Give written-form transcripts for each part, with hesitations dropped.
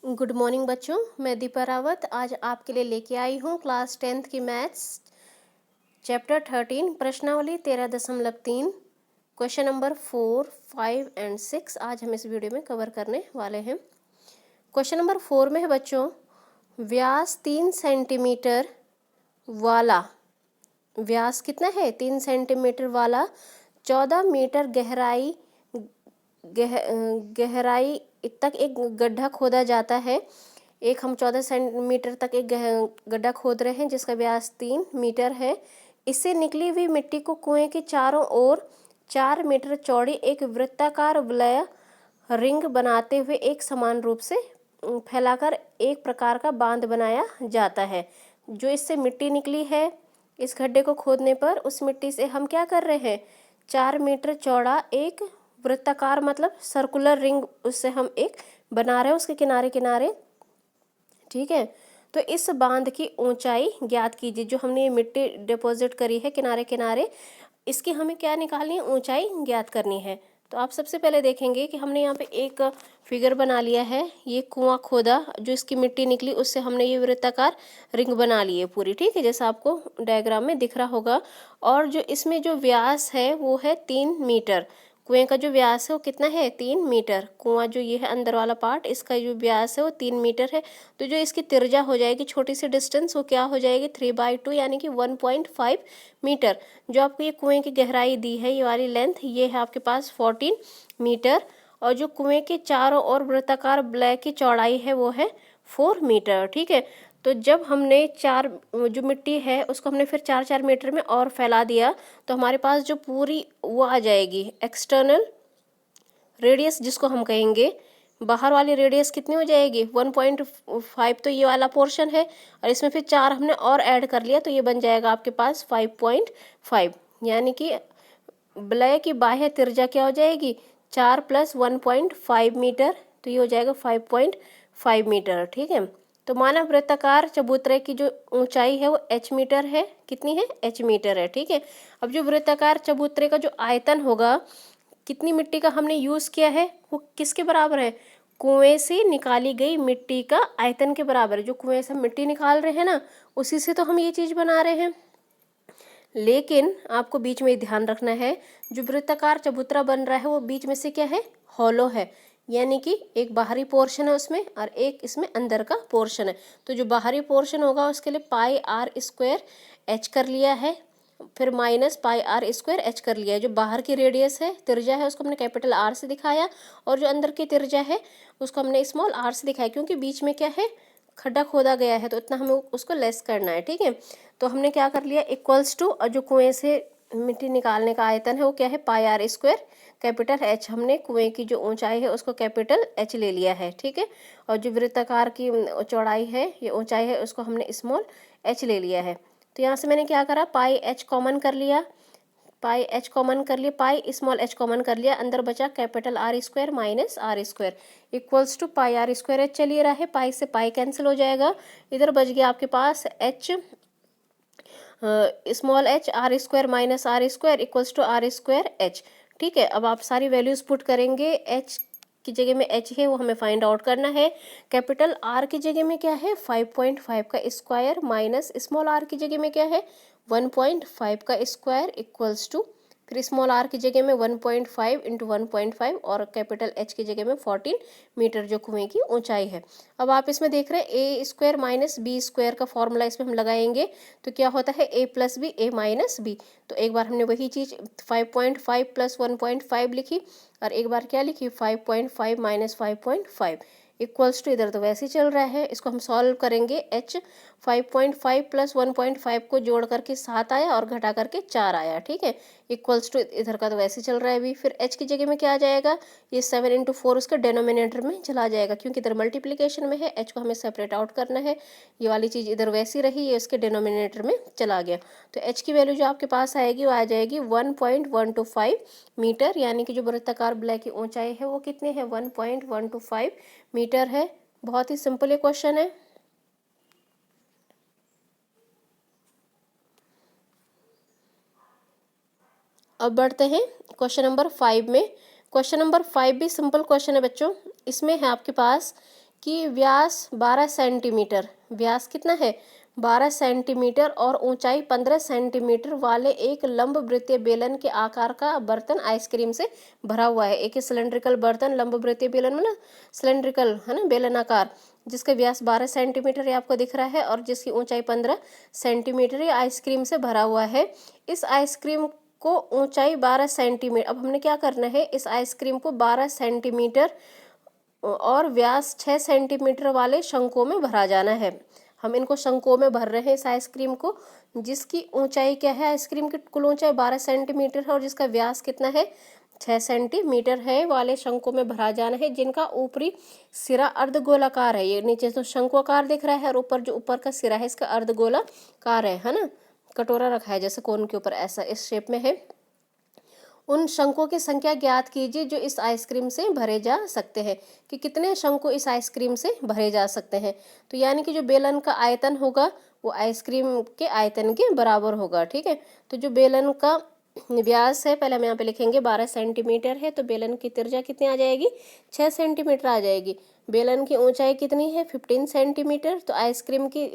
Good morning बच्चों, मैं दीपा रावत आज आपके लिए लेके आई हूँ क्लास 10th की मैथ्स चैप्टर 13 प्रश्नावली 13.3 क्वेश्चन नंबर 4, 5 एंड 6 आज हम इस वीडियो में कवर करने वाले हैं। क्वेश्चन नंबर 4 में है बच्चों, व्यास 3 सेंटीमीटर वाला, व्यास कितना है 3 सेंटीमीटर वाला 14 मीटर गहराई तक एक गड्ढा खोदा जाता है। हम 14 सेंटीमीटर तक एक गड्ढा खोद रहे हैं जिसका व्यास 3 मीटर है। इससे निकली हुई मिट्टी को कुएं के चारों ओर 4 मीटर चौड़ी एक वृत्ताकार वलय रिंग बनाते हुए एक समान रूप से फैलाकर एक प्रकार का बांध बनाया जाता है। जो इससे मिट्टी निकली है इस गड्ढे को खोदने पर, उस मिट्टी से हम क्या कर रहे हैं, 4 मीटर चौड़ा एक वृत्ताकार मतलब सर्कुलर रिंग उससे हम एक बना रहे हैं उसके किनारे किनारे। ठीक है, तो इस बांध की ऊंचाई ज्ञात कीजिए। जो हमने ये मिट्टी डिपॉजिट करी है किनारे किनारे, इसकी हमें क्या निकालनी है, ऊंचाई ज्ञात करनी है। तो आप सबसे पहले देखेंगे कि हमने यहाँ पे एक फिगर बना लिया है। ये कुआं खोदा, जो इसकी मिट्टी निकली उससे हमने ये वृत्ताकार रिंग बना ली है पूरी। ठीक है, जैसा आपको डायग्राम में दिख रहा होगा। और जो इसमें जो व्यास है वो है 3 मीटर। कुएं का जो व्यास है वो कितना है, 3 मीटर। कुआं जो ये है अंदर वाला पार्ट, इसका जो व्यास है वो 3 मीटर है। तो जो इसकी त्रिज्या हो जाएगी छोटी सी डिस्टेंस, वो क्या हो जाएगी 3/2 यानी कि 1.5 मीटर। जो आपको ये कुएं की गहराई दी है, ये वाली लेंथ, ये है आपके पास 14 मीटर। और जो कुएं के चारों ओर वृत्ताकार ब्लैक की चौड़ाई है वो है 4 मीटर। ठीक है, तो जब हमने जो मिट्टी है उसको हमने फिर 4-4 मीटर में और फैला दिया, तो हमारे पास जो पूरी वो आ जाएगी एक्सटर्नल रेडियस, जिसको हम कहेंगे बाहर वाली रेडियस कितनी हो जाएगी 1.5। तो ये वाला पोर्शन है और इसमें फिर 4 हमने और ऐड कर लिया, तो ये बन जाएगा आपके पास 5.5। यानी कि वलय की बाह्य त्रिज्या क्या हो जाएगी 4 + 1.5 मीटर, तो ये हो जाएगा 5.5 मीटर। ठीक है, तो मानव वृत्ताकार चबूतरे की जो ऊंचाई है वो h मीटर है। कितनी है, h मीटर है। ठीक है, अब जो वृत्ताकार चबूतरे का जो आयतन होगा, कितनी मिट्टी का हमने यूज़ किया है, वो किसके बराबर है, कुएं से निकाली गई मिट्टी का आयतन के बराबर है। जो कुएं से हम मिट्टी निकाल रहे हैं ना, उसी से तो हम ये चीज़ बना रहे हैं। लेकिन आपको बीच में ध्यान रखना है, जो वृत्ताकार चबूतरा बन रहा है वो बीच में से क्या है, हॉलो है। यानी कि एक बाहरी पोर्शन है उसमें और एक इसमें अंदर का पोर्शन है। तो जो बाहरी पोर्शन होगा उसके लिए πr² h कर लिया है, फिर -πr² h कर लिया है। जो बाहर की रेडियस है, त्रिज्या है, उसको हमने कैपिटल R से दिखाया, और जो अंदर की त्रिज्या है उसको हमने स्मॉल r से दिखाया, क्योंकि बीच में क्या है, खड्डा खोदा गया है, तो इतना हमें उसको लेस करना है। ठीक है, तो हमने क्या कर लिया, इक्वल्स टू, और जो कुएं से मिट्टी निकालने का आयतन है वो क्या है πr², कैपिटल H। हमने कुएं की जो ऊंचाई है उसको कैपिटल H ले लिया है। ठीक है, और जो वृत्ताकार की चौड़ाई है, ये ऊंचाई है, उसको हमने स्मॉल h ले लिया है। तो यहाँ से मैंने क्या करा, πh कॉमन कर लिया, πh कॉमन कर लिया, स्मॉल h कॉमन कर लिया, अंदर बचा capital R² -R² equals to πr²h चल ही रहा है, पाई से पाई कैंसिल हो जाएगा, इधर बच गया आपके पास h small h R² -R² equals to R²h। ठीक है, अब आप सारी वैल्यूज पुट करेंगे, h की जगह में h है वो हमें फाइंड आउट करना है, कैपिटल R की जगह में क्या है 5.5 का स्क्वायर माइनस स्मॉल r की जगह में क्या है 1.5 का स्क्वायर इक्वल्स टू, फिर स्मॉल r की जगह में 1.5 × 1.5 और कैपिटल h की जगह में 14 मीटर जो कुएं की ऊंचाई है। अब आप इसमें देख रहे हैं a² - b² का फॉर्मूला इसमें हम लगाएंगे, तो क्या होता है a + b a - b। तो एक बार हमने वही चीज़ 5.5 + 1.5 लिखी, और एक बार क्या लिखी 5.5 - 5.5 इक्वल्स टू, इधर तो वैसे ही चल रहा है, इसको हम सॉल्व करेंगे। h 5.5 + 1.5 को जोड़ करके 7 आया और घटा करके 4 आया। ठीक है, इक्वल्स टू, इधर का तो वैसे ही चल रहा है अभी, फिर h की जगह में क्या आ जाएगा, ये 7 × 4 उसके डिनोमिनेटर में चला जाएगा, क्योंकि इधर मल्टीप्लिकेशन में है, h को हमें सेपरेट आउट करना है। ये वाली चीज़ इधर वैसी रही, ये इसके डिनोमिनेटर में चला गया। तो h की वैल्यू जो आपके पास आएगी वो आ जाएगी 1.125 मीटर, यानी कि जो वृत्ताकार ब्लैक की ऊंचाई है वो कितनी है 1.125 मीटर है। बहुत ही सिंपल ये क्वेश्चन है। अब बढ़ते हैं क्वेश्चन नंबर 5 में। क्वेश्चन नंबर 5 भी सिंपल क्वेश्चन है बच्चों। इसमें है आपके पास कि व्यास 12 सेंटीमीटर, व्यास कितना है 12 सेंटीमीटर और ऊंचाई 15 सेंटीमीटर वाले एक लंब वृत्तीय बेलन के आकार का बर्तन आइसक्रीम से भरा हुआ है। एक सिलेंड्रिकल बर्तन, लंब वृत्तीय बेलन मतलब सिलेंड्रिकल है ना, बेलनाकार, जिसका व्यास 12 सेंटीमीटर ये आपको दिख रहा है और जिसकी ऊंचाई 15 सेंटीमीटर ये आइसक्रीम से भरा हुआ है। इस आइसक्रीम को ऊंचाई 12 सेंटीमीटर, अब हमने क्या करना है, इस आइसक्रीम को 12 सेंटीमीटर और व्यास 6 सेंटीमीटर वाले शंकों में भरा जाना है। हम इनको शंकों में भर रहे हैं इस आइसक्रीम को, जिसकी ऊंचाई क्या है, आइसक्रीम की कुल ऊंचाई 12 सेंटीमीटर है और जिसका व्यास कितना है 6 सेंटीमीटर है, वाले शंकों में भरा जाना है, जिनका ऊपरी सिरा अर्धगोलाकार है। ये नीचे तो शंकुआकार दिख रहा है और ऊपर जो ऊपर का सिरा है इसका अर्धगोलाकार है ना, कटोरा रखा है जैसे कोन के ऊपर, ऐसा इस शेप में है। उन शंकों की संख्या ज्ञात कीजिए जो इस आइसक्रीम से भरे जा सकते हैं, कि कितने शंकु इस आइसक्रीम से भरे जा सकते हैं। तो यानी कि जो बेलन का आयतन होगा वो आइसक्रीम के आयतन के बराबर होगा। ठीक है, तो जो बेलन का व्यास है, पहले हम यहाँ पे लिखेंगे 12 सेंटीमीटर है, तो बेलन की त्रिज्या कितनी आ जाएगी 6 सेंटीमीटर आ जाएगी। बेलन की ऊंचाई कितनी है 15 सेंटीमीटर, तो आइसक्रीम की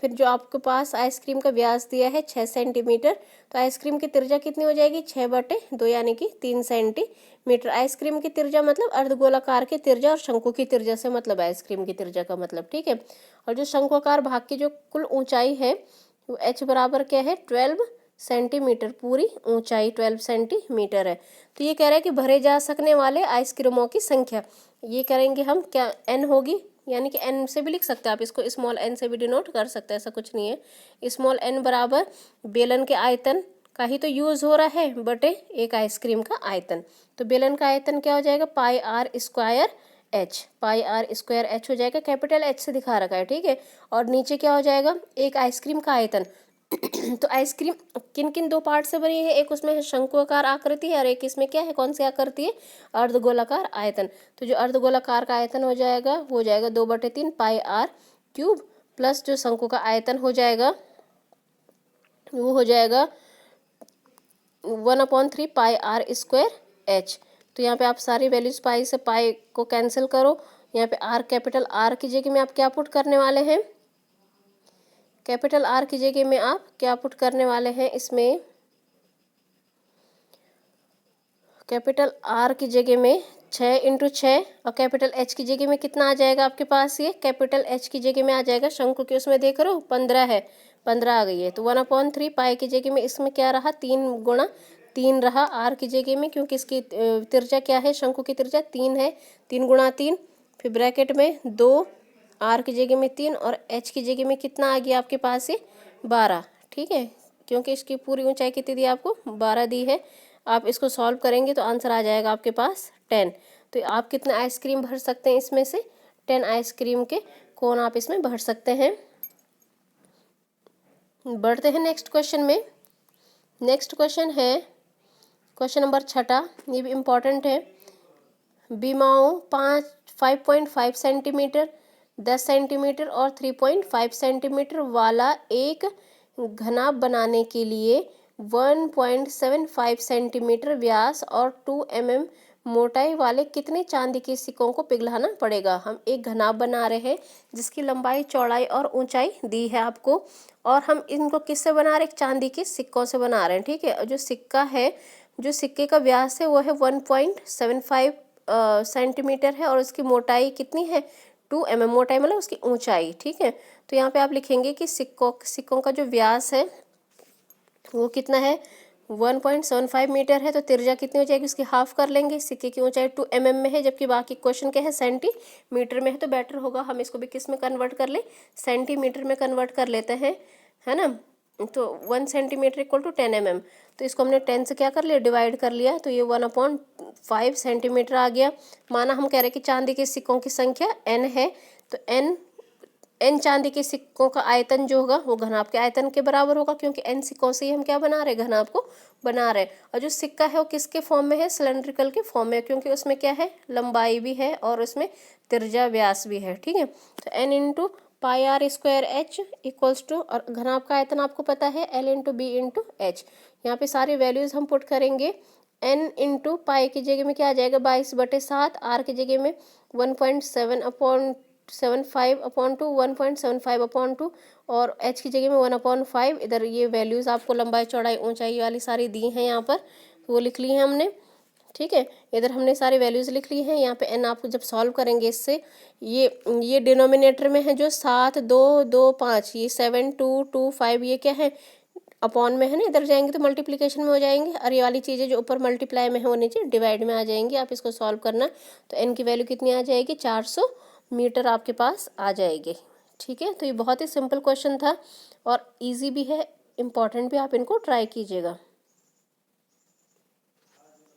फिर जो आपके पास आइसक्रीम का व्यास दिया है 6 सेंटीमीटर, तो आइसक्रीम की त्रिज्या कितनी हो जाएगी 6/2 यानी कि 3 सेंटीमीटर। आइसक्रीम की त्रिज्या मतलब अर्धगोलाकार की त्रिज्या और शंकु की त्रिज्या से मतलब आइसक्रीम की त्रिज्या का मतलब। ठीक है, और जो शंकुआकार भाग की जो कुल ऊंचाई है वो h बराबर क्या है 12 सेंटीमीटर, पूरी ऊंचाई 12 सेंटीमीटर है। तो ये कह रहा है कि भरे जा सकने वाले आइसक्रीमों की संख्या, ये करेंगे हम क्या n होगी, यानी कि n से भी लिख सकते हैं आप इसको, स्मॉल n से भी डिनोट कर सकते हैं, ऐसा कुछ नहीं है। स्मॉल n बराबर बेलन के आयतन का ही तो यूज़ हो रहा है बटे एक आइसक्रीम का आयतन। तो बेलन का आयतन क्या हो जाएगा pi R square h, pi R square h हो जाएगा, कैपिटल H से दिखा रखा है। ठीक है, और नीचे क्या हो जाएगा एक आइसक्रीम का आयतन। तो आइसक्रीम किन किन दो पार्ट से बनी है, एक उसमें है शंकुआकार आकृति है और एक इसमें क्या है, कौन सी आकृति है अर्धगोलाकार आयतन। तो जो अर्धगोलाकार का आयतन हो जाएगा वो हो जाएगा 2/3 पाई आर क्यूब, प्लस जो शंकु का आयतन हो जाएगा वो हो जाएगा 1/3 पाई आर स्क्वायर h। तो यहाँ पे आप सारी वैल्यूज पाई से पाई को कैंसिल करो, यहाँ पे r कैपिटल R की जगह में आप क्या पुट करने वाले हैं, कैपिटल R की जगह में आप क्या पुट करने वाले हैं, इसमें कैपिटल R की जगह में 6 × 6 और कैपिटल H की जगह में कितना आ जाएगा आपके पास, ये कैपिटल H की जगह में आ जाएगा शंकु के उसमें देख रहे हो 15 है, 15 आ गई है। तो 1/3 पाई की जगह में इसमें क्या रहा 3 × 3 रहा R की जगह में, क्योंकि इसकी त्रिज्या क्या है शंकु की त्रिज्या 3 है, 3 × 3 फिर ब्रैकेट में 2, R की जगह में 3 और H की जगह में कितना आ गया आपके पास ये 12। ठीक है, क्योंकि इसकी पूरी ऊंचाई कितनी दी आपको 12 दी है। आप इसको सॉल्व करेंगे तो आंसर आ जाएगा आपके पास 10। तो आप कितना आइसक्रीम भर सकते हैं इसमें से 10 आइसक्रीम के कोन आप इसमें भर सकते हैं। बढ़ते हैं नेक्स्ट क्वेश्चन में। नेक्स्ट क्वेश्चन है क्वेश्चन नंबर 6, ये भी इम्पॉर्टेंट है। बीमाओं 5.5 सेंटीमीटर, 10 सेंटीमीटर और 3.5 सेंटीमीटर वाला एक घनाभ बनाने के लिए 1.75 सेंटीमीटर व्यास और 2 mm मोटाई वाले कितने चांदी के सिक्कों को पिघलाना पड़ेगा। हम एक घनाभ बना रहे हैं जिसकी लंबाई चौड़ाई और ऊंचाई दी है आपको, और हम इनको किससे बना रहे हैं, चांदी के सिक्कों से बना रहे हैं। ठीक है, जो सिक्का है, जो सिक्के का व्यास है वो है 1.75 सेंटीमीटर है और उसकी मोटाई कितनी है 2 mm, मोटाई मतलब उसकी ऊंचाई। ठीक है, तो यहाँ पे आप लिखेंगे कि सिक्कों का जो व्यास है वो कितना है 1.75 मीटर है, तो त्रिज्या कितनी हो जाएगी उसकी हाफ कर लेंगे। सिक्के की ऊंचाई 2 mm में है, जबकि बाकी क्वेश्चन क्या है सेंटीमीटर में है, तो बेटर होगा हम इसको भी किस में कन्वर्ट कर ले, सेंटीमीटर में कन्वर्ट कर लेते हैं, है ना। तो 1 सेंटीमीटर = 10 mm, तो इसको हमने 10 से क्या कर लिया डिवाइड कर लिया, तो ये 1/5 सेंटीमीटर आ गया। माना हम कह रहे हैं कि चांदी के सिक्कों की संख्या n है, तो n चांदी के सिक्कों का आयतन जो होगा वो घनाभ के आयतन के बराबर होगा, क्योंकि n सिक्कों से ही हम क्या बना रहे हैं घनाभ को बना रहे हैं। और जो सिक्का है वो किसके फॉर्म में है, सिलेंड्रिकल के फॉर्म में, क्योंकि उसमें क्या है लंबाई भी है और उसमें त्रिज्या व्यास भी है। ठीक है, तो n × pi R square h = और घनाभ का आयतन आपको पता है L × B × h। यहाँ पे सारी वैल्यूज हम पुट करेंगे। n × पाई की जगह में क्या आ जाएगा 22/7, r की जगह में 1.7/2 1.75/2, 1.75/2 और h की जगह में 1/5। इधर ये वैल्यूज़ आपको लंबाई चौड़ाई ऊंचाई वाली सारी दी हैं यहाँ पर, वो लिख ली है हमने। ठीक है, इधर हमने सारी वैल्यूज़ लिख ली हैं। यहाँ पे n आपको जब सॉल्व करेंगे इससे, ये डिनोमिनेटर में है जो 7 2 2 5, ये 7 2 2 5, ये क्या है अपॉन में है ना, इधर जाएंगे तो मल्टीप्लिकेशन में हो जाएंगे, और ये वाली चीज़ें जो ऊपर मल्टीप्लाई में है वो नीचे डिवाइड में आ जाएंगी। आप इसको सॉल्व करना, तो n की वैल्यू कितनी आ जाएगी, 400 मीटर आपके पास आ जाएगी। ठीक है, तो ये बहुत ही सिंपल क्वेश्चन था और इजी भी है, इम्पॉर्टेंट भी। आप इनको ट्राई कीजिएगा।